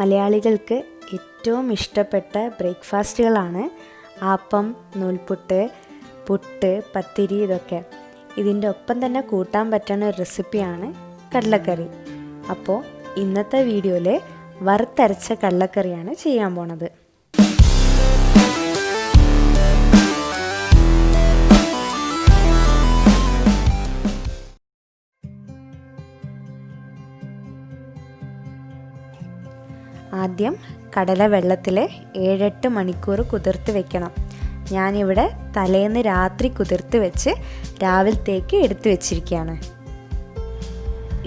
മലയാളികൾക്ക് ഏറ്റവും ഇഷ്ടപ്പെട്ട ബ്രേക്ക്ഫാസ്റ്റുകളാണ് ആപ്പം, നൂൽപുട്ട്, പുട്ട്, പത്തിരി. ഇതൊക്കെ ഇതിൻ്റെ ഒപ്പം തന്നെ കൂട്ടാൻ പറ്റുന്ന ഒരു റെസിപ്പിയാണ് കടലക്കറി. അപ്പോൾ ഇന്നത്തെ വീഡിയോയിൽ വറുത്തരച്ച കടലക്കറിയാണ് ചെയ്യാൻ പോണത്. ആദ്യം കടല വെള്ളത്തിൽ 7-8 മണിക്കൂർ കുതിർത്ത് വെക്കണം. ഞാനിവിടെ തലേന്ന് രാത്രി കുതിർത്ത് വെച്ച് രാവിലത്തേക്ക് എടുത്തു വെച്ചിരിക്കുകയാണ്.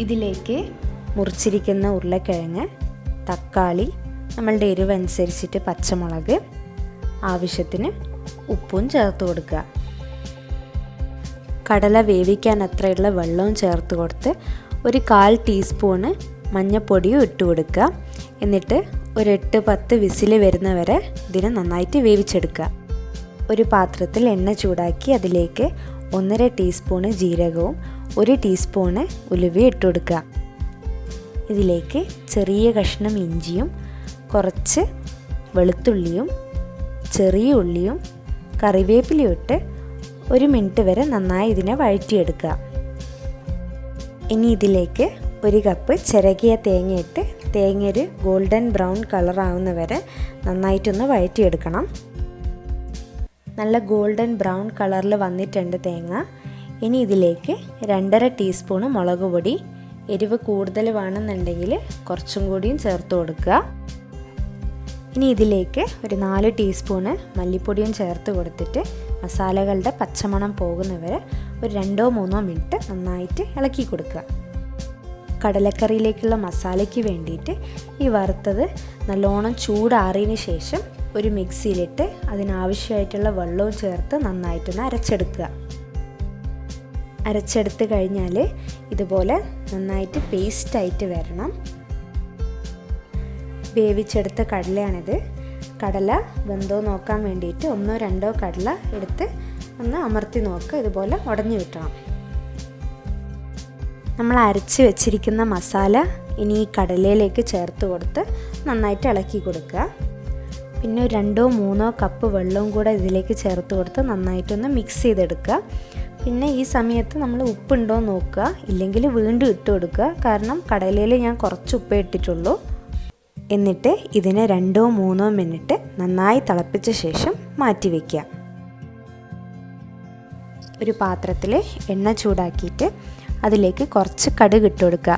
ഇതിലേക്ക് മുറിച്ചിരിക്കുന്ന ഉരുളക്കിഴങ്ങ്, തക്കാളി, നമ്മളുടെ എരിവ് അനുസരിച്ചിട്ട് പച്ചമുളക്, ആവശ്യത്തിന് ഉപ്പും ചേർത്ത് കൊടുക്കുക. കടല വേവിക്കാൻ അത്രയുള്ള വെള്ളവും ചേർത്ത് കൊടുത്ത് ഒരു 1/4 ടീസ്പൂണ് മഞ്ഞൾപ്പൊടിയും ഇട്ട് കൊടുക്കുക. എന്നിട്ട് ഒരു 8-10 വിസിൽ വരുന്നവരെ ഇതിനെ നന്നായിട്ട് വേവിച്ചെടുക്കുക. ഒരു പാത്രത്തിൽ എണ്ണ ചൂടാക്കി അതിലേക്ക് 1.5 ടീസ്പൂണ് ജീരകവും 1 ടീസ്പൂണ് ഉലുവയും ഇട്ട് കൊടുക്കുക. ഇതിലേക്ക് ചെറിയ കഷ്ണം ഇഞ്ചിയും കുറച്ച് വെളുത്തുള്ളിയും ചെറിയ ഉള്ളിയും കറിവേപ്പിലയും ഇട്ട് 1 മിനിറ്റ് വരെ നന്നായി ഇതിനെ വഴറ്റിയെടുക്കുക. ഇനി ഇതിലേക്ക് 1 കപ്പ് ചിരകിയ തേങ്ങയിട്ട് തേങ്ങ ഒരു ഗോൾഡൻ ബ്രൗൺ കളറാവുന്ന വരെ നന്നായിട്ടൊന്ന് വഴറ്റിയെടുക്കണം. നല്ല ഗോൾഡൻ ബ്രൗൺ കളറിൽ വന്നിട്ടുണ്ട് തേങ്ങ. ഇനി ഇതിലേക്ക് 2.5 ടീസ്പൂണ് മുളക് പൊടി, എരിവ് കൂടുതൽ വേണമെന്നുണ്ടെങ്കിൽ കുറച്ചും കൂടിയും ചേർത്ത് കൊടുക്കുക. ഇനി ഇതിലേക്ക് ഒരു 4 ടീസ്പൂണ് മല്ലിപ്പൊടിയും ചേർത്ത് കൊടുത്തിട്ട് മസാലകളുടെ പച്ചമണം പോകുന്നവരെ ഒരു 2-3 മിനിറ്റ് നന്നായിട്ട് ഇളക്കി കൊടുക്കുക. കടലക്കറിയിലേക്കുള്ള മസാലയ്ക്ക് വേണ്ടിയിട്ട് ഈ വറുത്തത് നല്ലോണം ചൂടാറിയതിന് ശേഷം ഒരു മിക്സിയിലിട്ട് അതിനാവശ്യമായിട്ടുള്ള വെള്ളവും ചേർത്ത് നന്നായിട്ടൊന്ന് അരച്ചെടുക്കുക. അരച്ചെടുത്ത് കഴിഞ്ഞാൽ ഇതുപോലെ നന്നായിട്ട് പേസ്റ്റായിട്ട് വരണം. വേവിച്ചെടുത്ത കടലയാണിത്. കടല വെന്തോ നോക്കാൻ വേണ്ടിയിട്ട് 1-2 കടല എടുത്ത് ഒന്ന് അമർത്തി നോക്കുക. ഇതുപോലെ ഉടഞ്ഞു കിട്ടണം. നമ്മൾ അരച്ച് വെച്ചിരിക്കുന്ന മസാല ഇനി ഈ കടലയിലേക്ക് ചേർത്ത് കൊടുത്ത് നന്നായിട്ട് ഇളക്കി കൊടുക്കുക. പിന്നെ 2-3 കപ്പ് വെള്ളവും കൂടെ ഇതിലേക്ക് ചേർത്ത് കൊടുത്ത് നന്നായിട്ടൊന്ന് മിക്സ് ചെയ്തെടുക്കുക. പിന്നെ ഈ സമയത്ത് നമ്മൾ ഉപ്പുണ്ടോ നോക്കുക, ഇല്ലെങ്കിൽ വീണ്ടും ഇട്ട് കൊടുക്കുക. കാരണം കടലയിൽ ഞാൻ കുറച്ച് ഉപ്പേ ഇട്ടിട്ടുള്ളൂ. എന്നിട്ട് ഇതിനെ 2-3 മിനിറ്റ് നന്നായി തിളപ്പിച്ച ശേഷം മാറ്റി വയ്ക്കുക. ഒരു പാത്രത്തിൽ എണ്ണ ചൂടാക്കിയിട്ട് അതിലേക്ക് കുറച്ച് കടുക് ഇട്ട് കൊടുക്കുക.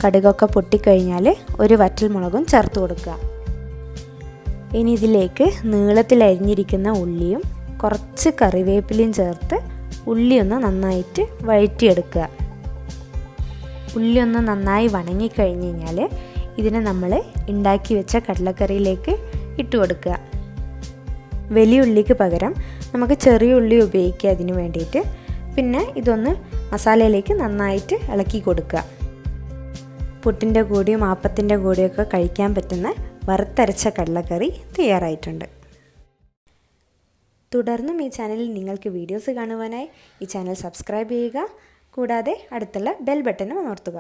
കടുകൊക്കെ പൊട്ടിക്കഴിഞ്ഞാൽ 1 വറ്റൽമുളകും ചേർത്ത് കൊടുക്കുക. ഇനി ഇതിലേക്ക് നീളത്തിൽ അരിഞ്ഞിരിക്കുന്ന ഉള്ളിയും കുറച്ച് കറിവേപ്പിലയും ചേർത്ത് ഉള്ളി ഒന്ന് നന്നായിട്ട് വഴറ്റിയെടുക്കുക. ഉള്ളി ഒന്ന് നന്നായി വണങ്ങിക്കഴിഞ്ഞ് കഴിഞ്ഞാൽ ഇതിനെ നമ്മൾ ഉണ്ടാക്കി വെച്ച കടലക്കറിയിലേക്ക് ഇട്ട് കൊടുക്കുക. വലിയ ഉള്ളിക്ക് പകരം നമുക്ക് ചെറിയ ഉള്ളി ഉപയോഗിക്കുക അതിന് വേണ്ടിയിട്ട്. പിന്നെ ഇതൊന്ന് മസാലയിലേക്ക് നന്നായിട്ട് ഇളക്കി കൊടുക്കുക. പുട്ടിൻ്റെ കൂടിയും ആപ്പത്തിൻ്റെ കൂടിയൊക്കെ കഴിക്കാൻ പറ്റുന്ന വറുത്തരച്ച കടലക്കറി തയ്യാറായിട്ടുണ്ട്. തുടർന്നും ഈ ചാനലിൽ നിങ്ങൾക്ക് വീഡിയോസ് കാണുവാനായി ഈ ചാനൽ സബ്സ്ക്രൈബ് ചെയ്യുക. കൂടാതെ അടുത്തുള്ള ബെൽ ബട്ടണും അമർത്തുക.